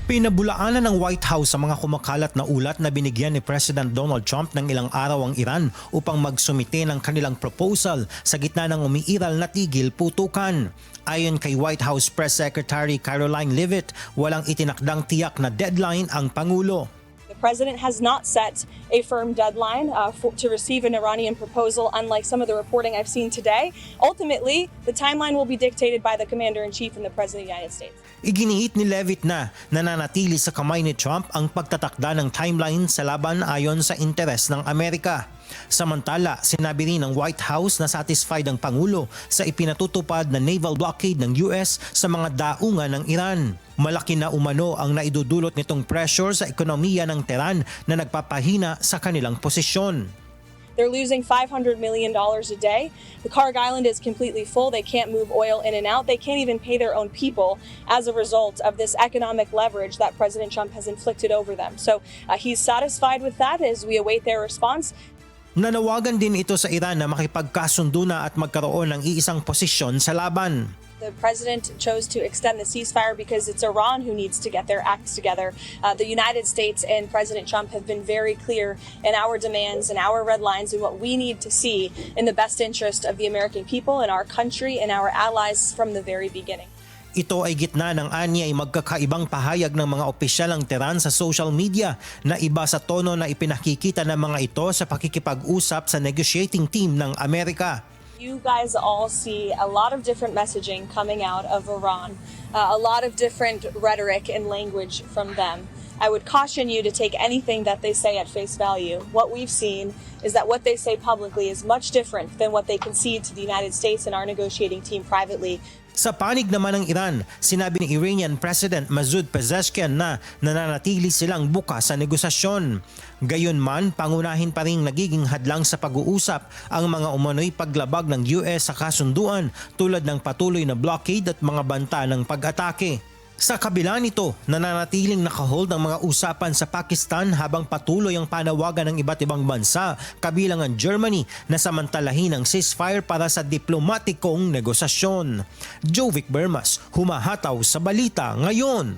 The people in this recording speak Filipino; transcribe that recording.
Pinabulaanan ng White House sa mga kumakalat na ulat na binigyan ni President Donald Trump ng ilang araw ang Iran upang magsumite ng kanilang proposal sa gitna ng umiiral na tigil putukan. Ayon kay White House Press Secretary Karoline Leavitt, walang itinakdang tiyak na deadline ang Pangulo. The President has not set a firm deadline to receive an Iranian proposal, unlike some of the reporting I've seen today. Ultimately, the timeline will be dictated by the Commander-in-Chief and the President of the United States. Iginiit ni Leavitt na nananatili sa kamay ni Trump ang pagtatakda ng timeline sa laban ayon sa interes ng Amerika. Samantala, sinabi rin ng White House na satisfied ang Pangulo sa ipinatutupad na naval blockade ng US sa mga daungan ng Iran. Malaki na umano ang naidudulot nitong pressure sa ekonomiya ng Tehran na nagpapahina sa kanilang posisyon. They're losing $500 million a day. The Karg Island is completely full. They can't move oil in and out. They can't even pay their own people as a result of this economic leverage that President Trump has inflicted over them. So he's satisfied with that as we await their response. Nanawagan din ito sa Iran na makipagkasundo na at magkaroon ng iisang posisyon sa laban. The president chose to extend the ceasefire because it's Iran who needs to get their acts together. The United States and President Trump have been very clear in our demands and our red lines and what we need to see in the best interest of the American people and our country and our allies from the very beginning. Ito ay gitna ng anya ay magkakaibang pahayag ng mga opisyal ng Tehran sa social media na iba sa tono na ipinakikita ng mga ito sa pakikipag-usap sa negotiating team ng Amerika. You guys all see a lot of different messaging coming out of Iran, a lot of different rhetoric and language from them. I would caution you to take anything that they say at face value. What we've seen is that what they say publicly is much different than what they concede to the United States and our negotiating team privately. Sa panig naman ng Iran, sinabi ni Iranian President Masoud Pezeshkian na nananatili silang bukas sa negosasyon. Gayunman, pangunahin pa rin nagiging hadlang sa pag-uusap ang mga umano'y paglabag ng US sa kasunduan tulad ng patuloy na blockade at mga banta ng pag-atake. Sa kabila nito, nananatiling nakahold ang mga usapan sa Pakistan habang patuloy ang panawagan ng iba't ibang bansa, kabilang ang Germany na samantalahin ang ceasefire para sa diplomatikong negosasyon. Jovic Bermas, humahataw sa balita ngayon.